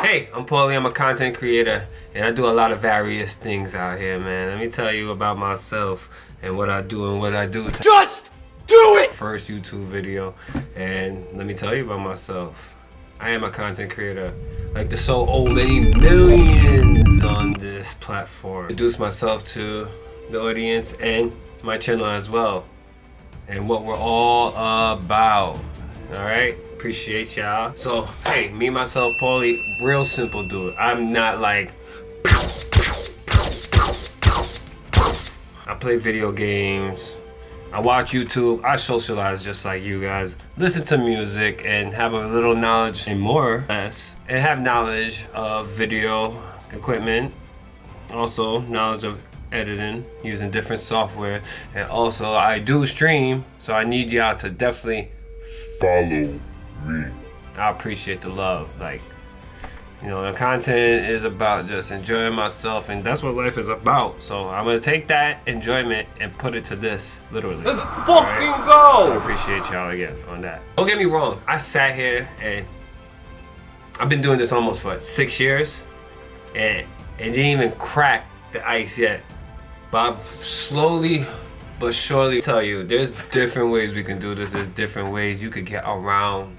Hey, I'm Paulie. I'm a content creator, and I do a lot of various things out here, man. Let me tell you about myself and what I do and what I do. Just do it! First YouTube video, and let me tell you about myself. I am a content creator, like the many millions on this platform. Introduce myself to the audience and my channel as well, and what we're all about. All right, appreciate y'all. So hey, me myself, Paulie, real simple dude. I'm not like I play video games, I watch YouTube, I socialize just like you guys, listen to music, and have a little knowledge, and more or less, and have knowledge of video equipment, also knowledge of editing using different software, and also I do stream, so I need y'all to definitely follow me. I appreciate the love. Like, you know, the content is about just enjoying myself, and that's what life is about. So I'm gonna take that enjoyment and put it to this, literally. Let's fucking go! So I appreciate y'all again on that. Don't get me wrong, I sat here and I've been doing this almost for 6 years, and it didn't even crack the ice yet. But I've slowly but surely tell you, there's different ways we can do this. There's different ways you could get around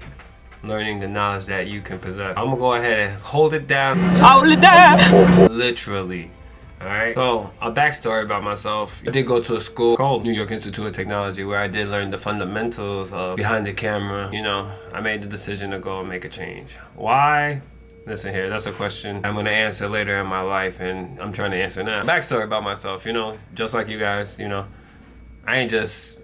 learning the knowledge that you can possess. I'm gonna go ahead and hold it down. Hold it down! Literally. Alright? So, a backstory about myself. I did go to a school called New York Institute of Technology, where I did learn the fundamentals of behind the camera. You know, I made the decision to go and make a change. Why? Listen here, that's a question I'm gonna answer later in my life, and I'm trying to answer now. Backstory about myself, you know, just like you guys, you know, I ain't just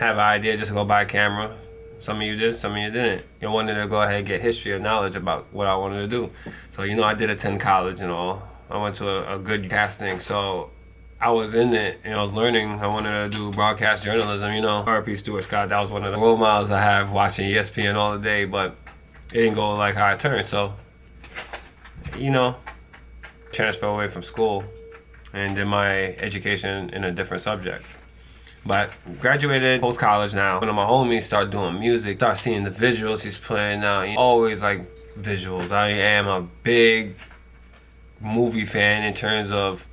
have an idea just to go buy a camera. Some of you did, some of you didn't. You wanted to go ahead and get history or knowledge about what I wanted to do. So, you know, I did attend college and all. I went to a good casting, so I was in it and I was learning. I wanted to do broadcast journalism, you know. R.P. Stuart Scott, that was one of the role models I have watching ESPN all the day, but it didn't go like how I turned. So, you know, transfer away from school and did my education in a different subject. But graduated post-college now. One of my homies started doing music, start seeing the visuals he's playing now. You know, always like visuals. I am a big movie fan in terms of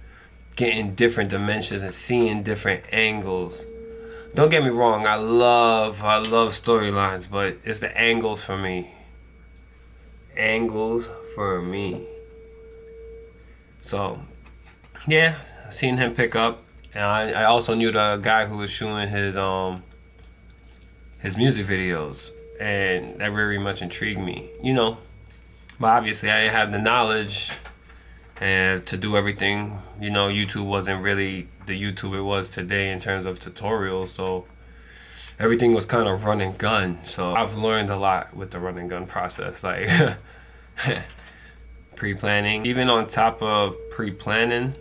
getting different dimensions and seeing different angles. Don't get me wrong, I love storylines, but it's the angles for me. Angles for me. So, yeah, I seen him pick up. And I also knew the guy who was shooting his music videos, and that very much intrigued me, you know. But obviously I didn't have the knowledge and to do everything. You know, YouTube wasn't really the YouTube it was today in terms of tutorials, so everything was kind of run and gun. So I've learned a lot with the run and gun process, like pre-planning. Even on top of pre-planning,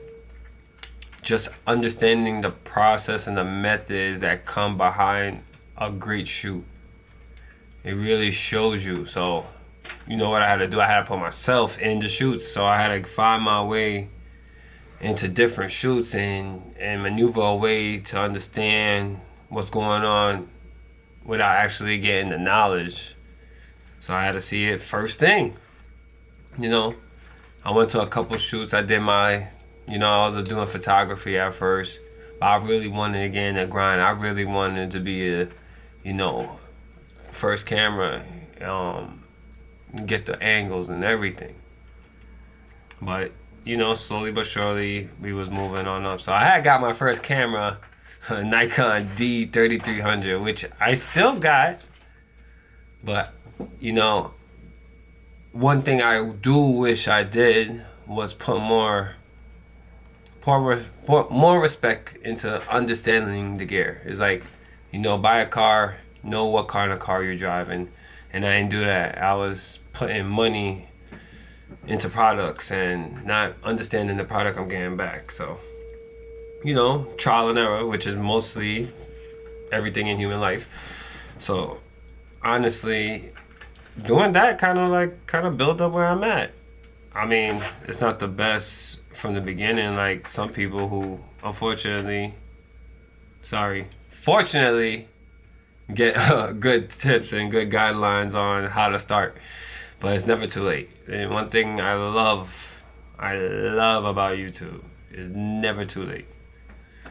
just understanding the process and the methods that come behind a great shoot. It really shows you. So, you know what I had to do? I had to put myself in the shoots. So I had to find my way into different shoots and maneuver a way to understand what's going on without actually getting the knowledge. So I had to see it first thing. You know, I went to a couple shoots. I did my, you know, I was doing photography at first, but I really wanted to get in the grind. I really wanted to be a, you know, first camera, get the angles and everything. But, you know, slowly but surely, we was moving on up. So I had got my first camera, a Nikon D3300, which I still got. But, you know, one thing I do wish I did was put more respect into understanding the gear. It's like, you know, buy a car, know what kind of car you're driving, and I didn't do that. I was putting money into products and not understanding the product I'm getting back. So, you know, trial and error, which is mostly everything in human life. So, honestly, doing that kind of built up where I'm at. I mean, it's not the best from the beginning, like some people who fortunately get good tips and good guidelines on how to start. but it's never too late. And one thing I love about YouTube is never too late.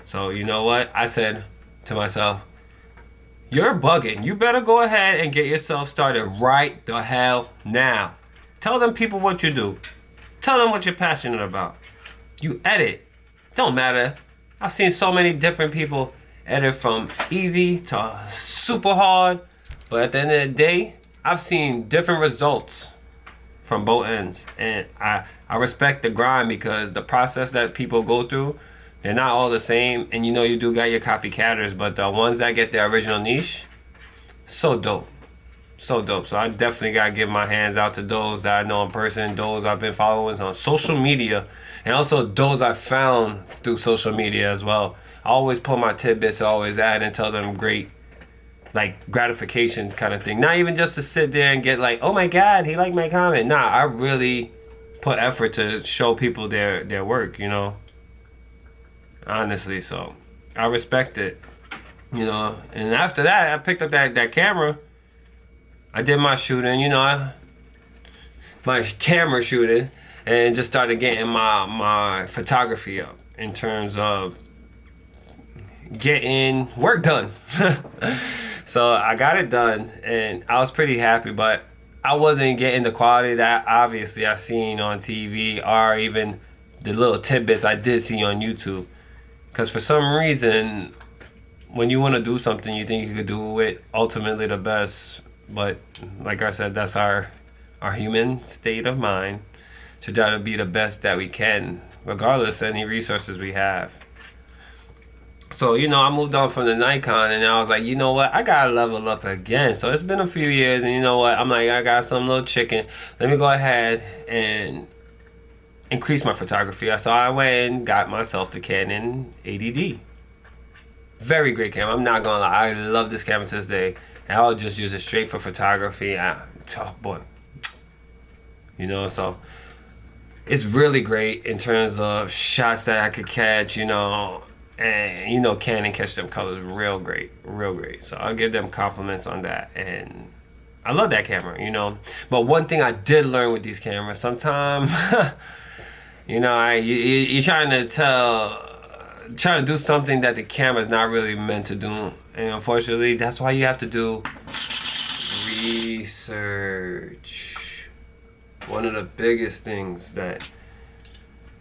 So you know what? I said to myself, you're bugging. You better go ahead and get yourself started right the hell now. Tell them people what you do. Tell them what you're passionate about. You edit. Don't matter. I've seen so many different people edit from easy to super hard. But at the end of the day, I've seen different results from both ends. And I respect the grind because the process that people go through, they're not all the same. And you know you do got your copycatters, but the ones that get their original niche, so dope. So dope. So I definitely got to give my hands out to those that I know in person, those I've been following on social media, and also those I found through social media as well. I always pull my tidbits, I always add and tell them great, like, gratification kind of thing. Not even just to sit there and get like, oh my God, he liked my comment. Nah, I really put effort to show people their work, you know. Honestly, so I respect it, you know. And after that, I picked up that camera. I did my shooting, you know, my camera shooting, and just started getting my photography up in terms of getting work done. So I got it done, and I was pretty happy, but I wasn't getting the quality that obviously I seen on TV or even the little tidbits I did see on YouTube. Because for some reason, when you want to do something, you think you could do it ultimately the best. But like I said, that's our human state of mind, to try to be the best that we can, regardless of any resources we have. So, you know, I moved on from the Nikon, and I was like, you know what? I got to level up again. So it's been a few years, and you know what? I'm like, I got some little chicken. Let me go ahead and increase my photography. So I went and got myself the Canon 80D. Very great camera. I'm not gonna lie. I love this camera to this day. And I'll just use it straight for photography. Oh boy. You know, so it's really great in terms of shots that I could catch, you know. And you know, Canon catch them colors real great. Real great. So I'll give them compliments on that. And I love that camera, you know. But one thing I did learn with these cameras, sometimes you know, you're trying to do something that the camera's not really meant to do. And unfortunately, that's why you have to do research. One of the biggest things that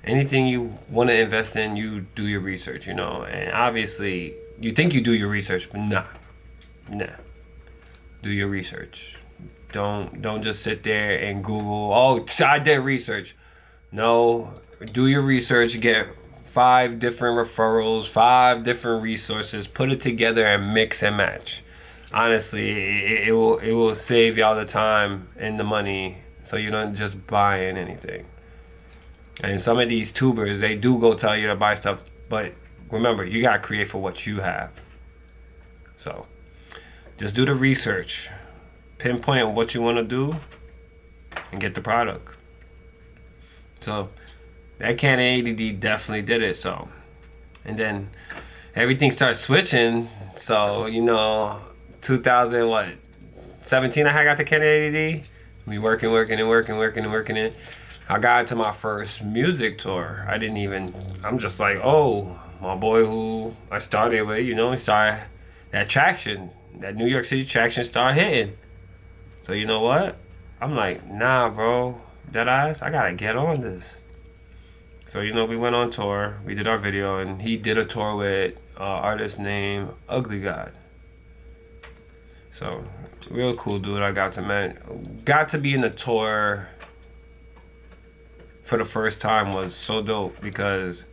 anything you want to invest in, you do your research, you know. And obviously, you think you do your research, but nah. Do your research. Don't just sit there and Google, oh, I did research. No, do your research, get 5 different referrals, 5 different resources, put it together and mix and match. Honestly, it will save y'all the time and the money, so you don't just buy in anything. And some of these tubers, they do go tell you to buy stuff, but remember, you gotta create for what you have. So just do the research, pinpoint what you want to do, and get the product. So that Canon 80D definitely did it. So, and then everything starts switching. So, you know, 2017 I got the Canon 80D. We working it. I got to my first music tour. I'm just like, oh, my boy who I started with, you know, he started that traction, that New York City traction started hitting. So you know what? I'm like, nah, bro. Deadass, I gotta get on this. So, you know, we went on tour. We did our video, and he did a tour with an artist named Ugly God. So, real cool dude. I got to be in the tour for the first time was so dope because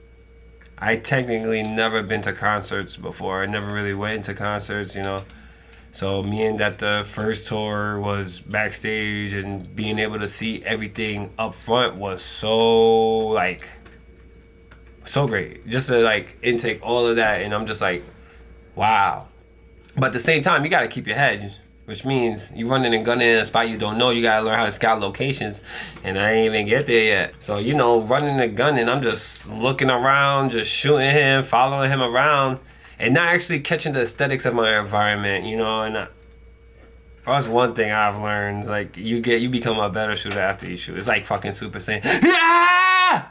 I technically never been to concerts before. I never really went to concerts, you know. So me and that the first tour was backstage, and being able to see everything up front was so great. Just to like intake all of that, and I'm just like, wow. But at the same time, you gotta keep your head, which means you running and gunning in a spot you don't know. You gotta learn how to scout locations, and I ain't even get there yet. So, you know, running and gunning, I'm just looking around, just shooting him, following him around, and not actually catching the aesthetics of my environment, you know. And That's one thing I've learned. It's like you become a better shooter after you shoot. It's like fucking Super Saiyan. Yeah!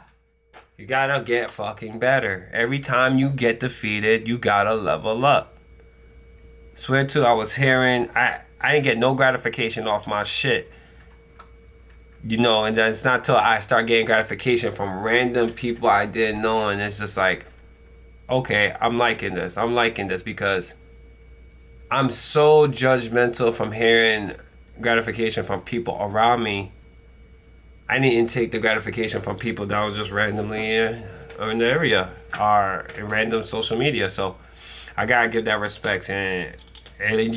You gotta get fucking better. Every time you get defeated, you gotta level up. Swear to, I was hearing, I didn't get no gratification off my shit. You know, and then it's not till I start getting gratification from random people I didn't know, and it's just like, okay, I'm liking this. I'm liking this because I'm so judgmental from hearing gratification from people around me. I didn't take the gratification from people that was just randomly in the area or in random social media. So I gotta give that respect, and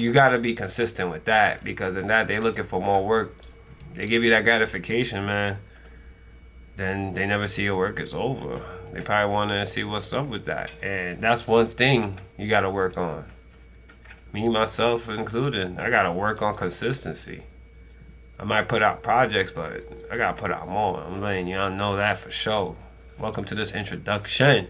you gotta be consistent with that, because in that they looking for more work. They give you that gratification, man. Then they never see your work is over. They probably want to see what's up with that, and that's one thing you gotta work on. Me, myself included, I gotta work on consistency. I might put out projects, but I gotta put out more. I'm letting y'all know that for sure. Welcome to this introduction.